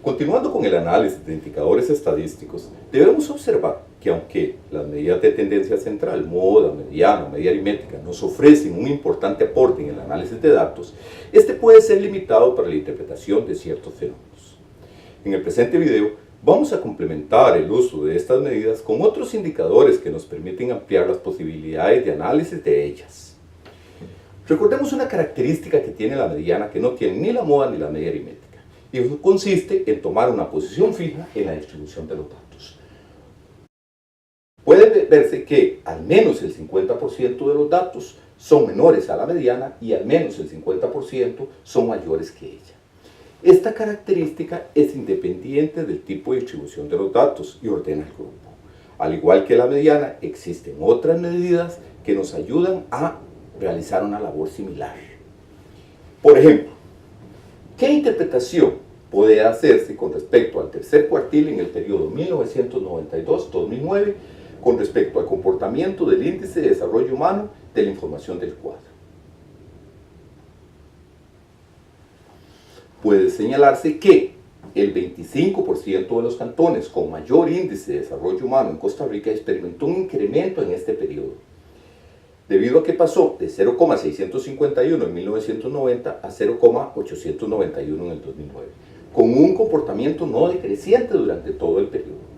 Continuando con el análisis de indicadores estadísticos, debemos observar que aunque las medidas de tendencia central, moda, mediana o media aritmética nos ofrecen un importante aporte en el análisis de datos, este puede ser limitado para la interpretación de ciertos fenómenos. En el presente video vamos a complementar el uso de estas medidas con otros indicadores que nos permiten ampliar las posibilidades de análisis de ellas. Recordemos una característica que tiene la mediana que no tiene ni la moda ni la media aritmética. Y eso consiste en tomar una posición fija en la distribución de los datos. Puede verse que al menos el 50% de los datos son menores a la mediana y al menos el 50% son mayores que ella. Esta característica es independiente del tipo de distribución de los datos y ordena el grupo. Al igual que la mediana, existen otras medidas que nos ayudan a realizar una labor similar. Por ejemplo, ¿qué interpretación puede hacerse con respecto al tercer cuartil en el periodo 1992-2009 con respecto al comportamiento del índice de desarrollo humano de la información del cuadro? Puede señalarse que el 25% de los cantones con mayor índice de desarrollo humano en Costa Rica experimentó un incremento en este periodo, debido a que pasó de 0,651 en 1990 a 0,891 en el 2009, con un comportamiento no decreciente durante todo el periodo.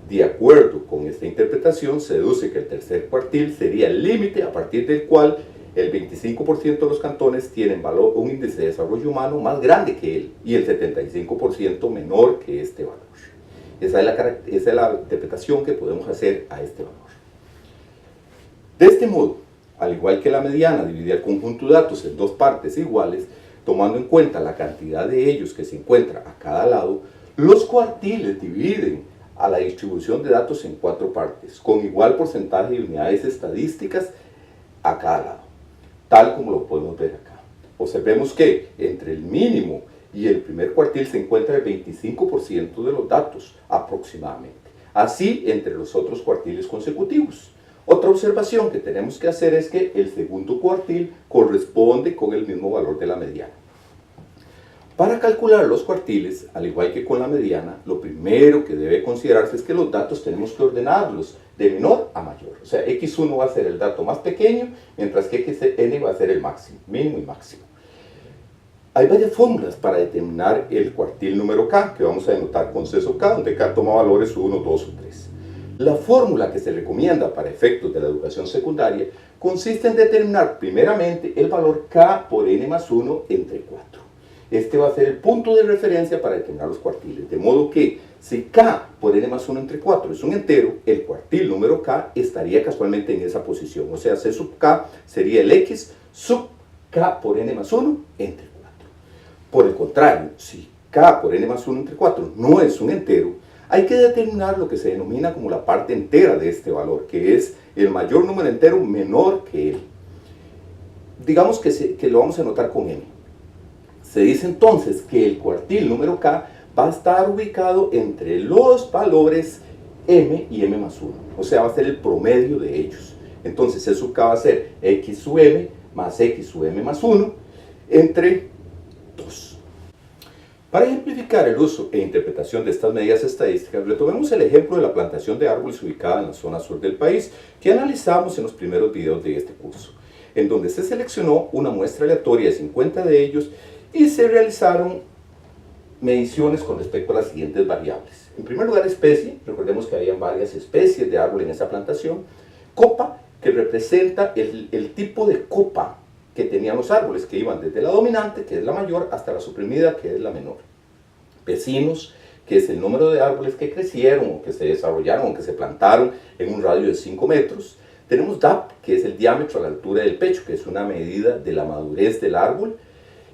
De acuerdo con esta interpretación, se deduce que el tercer cuartil sería el límite a partir del cual el 25% de los cantones tienen un índice de desarrollo humano más grande que él y el 75% menor que este valor. Esa es la interpretación que podemos hacer a este valor. De este modo, al igual que la mediana divide el conjunto de datos en dos partes iguales, tomando en cuenta la cantidad de ellos que se encuentra a cada lado, los cuartiles dividen a la distribución de datos en cuatro partes, con igual porcentaje de unidades estadísticas a cada lado, tal como lo podemos ver acá. Observemos que entre el mínimo y el primer cuartil se encuentra el 25% de los datos aproximadamente, así entre los otros cuartiles consecutivos. Otra observación que tenemos que hacer es que el segundo cuartil corresponde con el mismo valor de la mediana. Para calcular los cuartiles, al igual que con la mediana, lo primero que debe considerarse es que los datos tenemos que ordenarlos de menor a mayor. O sea, x1 va a ser el dato más pequeño, mientras que xn va a ser el máximo, mínimo y máximo. Hay varias fórmulas para determinar el cuartil número k, que vamos a denotar con seso k, donde k toma valores 1, 2 o 3. La fórmula que se recomienda para efectos de la educación secundaria consiste en determinar primeramente el valor k por n más 1 entre 4. Este va a ser el punto de referencia para determinar los cuartiles, de modo que si k por n más 1 entre 4 es un entero, el cuartil número k estaría casualmente en esa posición, o sea, c sub k sería el x sub k por n más 1 entre 4. Por el contrario, si k por n más 1 entre 4 no es un entero, hay que determinar lo que se denomina como la parte entera de este valor, que es el mayor número entero menor que él. Digamos que lo vamos a anotar con m. Se dice entonces que el cuartil número k va a estar ubicado entre los valores m y m más 1, o sea, va a ser el promedio de ellos. Entonces c sub k va a ser x sub m más x sub m más 1 entre 2. Para ejemplificar el uso e interpretación de estas medidas estadísticas, retomemos el ejemplo de la plantación de árboles ubicada en la zona sur del país que analizamos en los primeros videos de este curso, en donde se seleccionó una muestra aleatoria de 50 de ellos y se realizaron mediciones con respecto a las siguientes variables. En primer lugar, especie. Recordemos que habían varias especies de árbol en esa plantación. Copa, que representa el tipo de copa que tenían los árboles, que iban desde la dominante, que es la mayor, hasta la suprimida, que es la menor. Vecinos, que es el número de árboles que crecieron, o que se desarrollaron, o que se plantaron en un radio de 5 metros. Tenemos DAP, que es el diámetro a la altura del pecho, que es una medida de la madurez del árbol.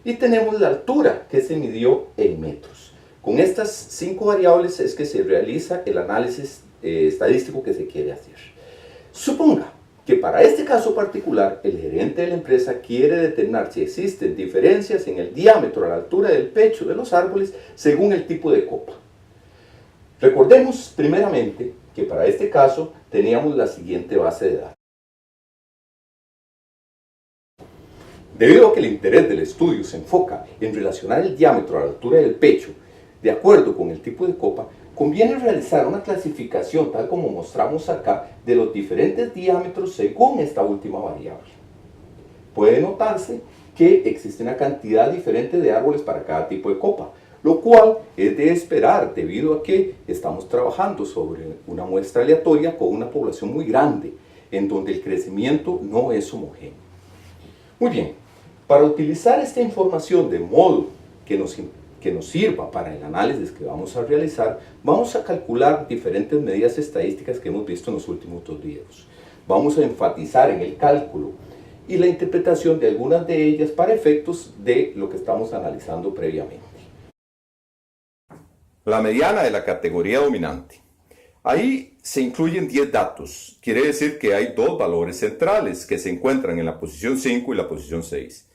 Y tenemos la altura, que se midió en metros. Con estas 5 variables es que se realiza el análisis estadístico que se quiere hacer. Suponga que para este caso particular, el gerente de la empresa quiere determinar si existen diferencias en el diámetro a la altura del pecho de los árboles según el tipo de copa. Recordemos primeramente que para este caso teníamos la siguiente base de datos. Debido a que el interés del estudio se enfoca en relacionar el diámetro a la altura del pecho De acuerdo con el tipo de copa, conviene realizar una clasificación, tal como mostramos acá, de los diferentes diámetros según esta última variable. Puede notarse que existe una cantidad diferente de árboles para cada tipo de copa, lo cual es de esperar debido a que estamos trabajando sobre una muestra aleatoria con una población muy grande, en donde el crecimiento no es homogéneo. Muy bien, para utilizar esta información de modo que nos sirva para el análisis que vamos a realizar, vamos a calcular diferentes medidas estadísticas que hemos visto en los últimos dos videos. Vamos a enfatizar en el cálculo y la interpretación de algunas de ellas para efectos de lo que estamos analizando previamente. La mediana de la categoría dominante. Ahí se incluyen 10 datos. Quiere decir que hay dos valores centrales que se encuentran en la posición 5 y la posición 6.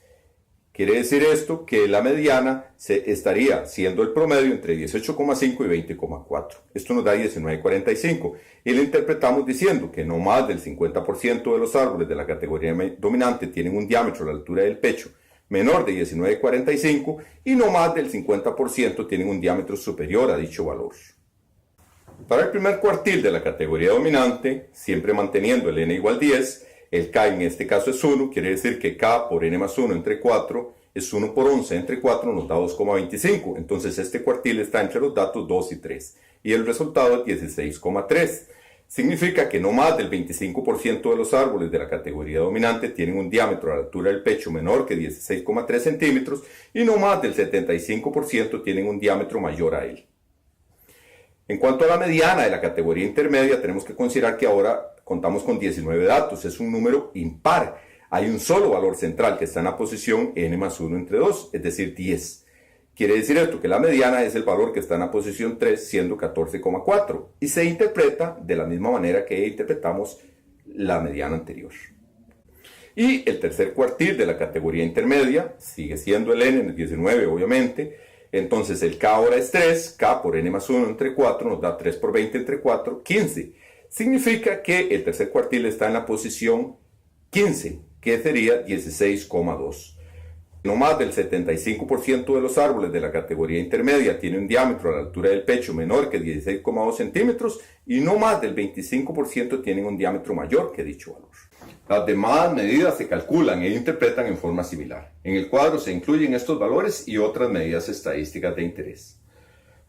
Quiere decir esto que la mediana estaría siendo el promedio entre 18,5 y 20,4. Esto nos da 19,45. Y lo interpretamos diciendo que no más del 50% de los árboles de la categoría dominante tienen un diámetro a la altura del pecho menor de 19,45 y no más del 50% tienen un diámetro superior a dicho valor. Para el primer cuartil de la categoría dominante, siempre manteniendo el n igual 10, el k en este caso es 1, quiere decir que k por n más 1 entre 4 es 1 por 11 entre 4 nos da 2,25. Entonces este cuartil está entre los datos 2 y 3 y el resultado es 16,3. Significa que no más del 25% de los árboles de la categoría dominante tienen un diámetro a la altura del pecho menor que 16,3 centímetros y no más del 75% tienen un diámetro mayor a él. En cuanto a la mediana de la categoría intermedia, tenemos que considerar que ahora contamos con 19 datos. Es un número impar. Hay un solo valor central que está en la posición n más 1 entre 2, es decir, 10. Quiere decir esto que la mediana es el valor que está en la posición 3, siendo 14,4. Y se interpreta de la misma manera que interpretamos la mediana anterior. Y el tercer cuartil de la categoría intermedia sigue siendo el n, el 19 obviamente. Entonces el k ahora es 3, k por n más 1 entre 4 nos da 3 por 20 entre 4, 15. Significa que el tercer cuartil está en la posición 15, que sería 16,2. No más del 75% de los árboles de la categoría intermedia tiene un diámetro a la altura del pecho menor que 16,2 centímetros y no más del 25% tienen un diámetro mayor que dicho valor. Las demás medidas se calculan e interpretan en forma similar. En el cuadro se incluyen estos valores y otras medidas estadísticas de interés.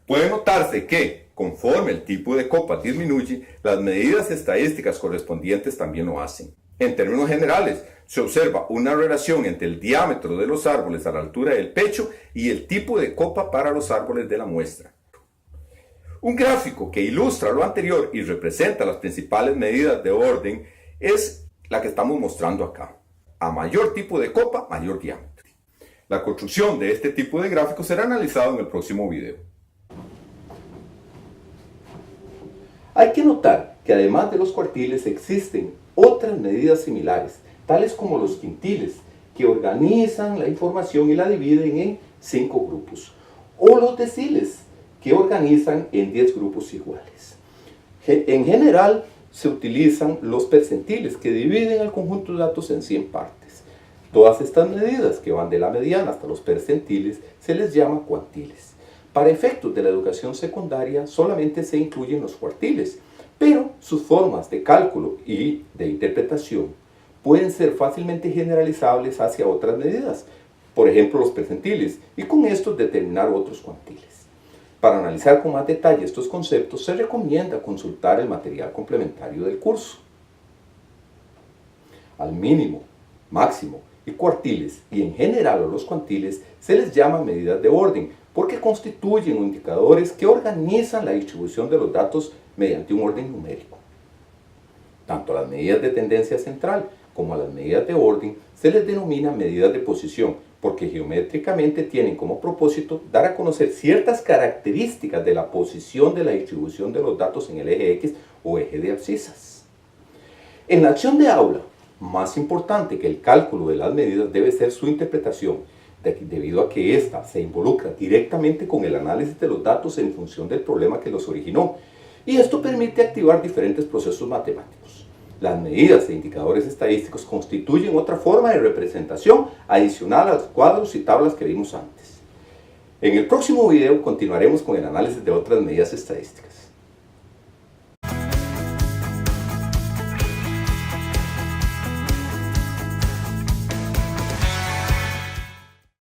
Puede notarse que, conforme el tipo de copa disminuye, las medidas estadísticas correspondientes también lo hacen. En términos generales, se observa una relación entre el diámetro de los árboles a la altura del pecho y el tipo de copa para los árboles de la muestra. Un gráfico que ilustra lo anterior y representa las principales medidas de orden es la que estamos mostrando acá. A mayor tipo de copa, mayor diámetro. La construcción de este tipo de gráfico será analizado en el próximo video. Hay que notar que además de los cuartiles existen otras medidas similares, tales como los quintiles, que organizan la información y la dividen en 5 grupos, o los deciles, que organizan en 10 grupos iguales. En general, se utilizan los percentiles, que dividen el conjunto de datos en 100 partes. Todas estas medidas, que van de la mediana hasta los percentiles, se les llama cuantiles. Para efectos de la educación secundaria, solamente se incluyen los cuartiles, pero sus formas de cálculo y de interpretación pueden ser fácilmente generalizables hacia otras medidas, por ejemplo los percentiles, y con estos determinar otros cuantiles. Para analizar con más detalle estos conceptos, se recomienda consultar el material complementario del curso. Al mínimo, máximo y cuartiles, y en general a los cuantiles, se les llama medidas de orden, porque constituyen indicadores que organizan la distribución de los datos mediante un orden numérico. Tanto a las medidas de tendencia central como a las medidas de orden se les denomina medidas de posición, porque geométricamente tienen como propósito dar a conocer ciertas características de la posición de la distribución de los datos en el eje X o eje de abscisas. En la acción de aula, más importante que el cálculo de las medidas debe ser su interpretación, debido a que ésta se involucra directamente con el análisis de los datos en función del problema que los originó, y esto permite activar diferentes procesos matemáticos. Las medidas e indicadores estadísticos constituyen otra forma de representación adicional a los cuadros y tablas que vimos antes. En el próximo video continuaremos con el análisis de otras medidas estadísticas.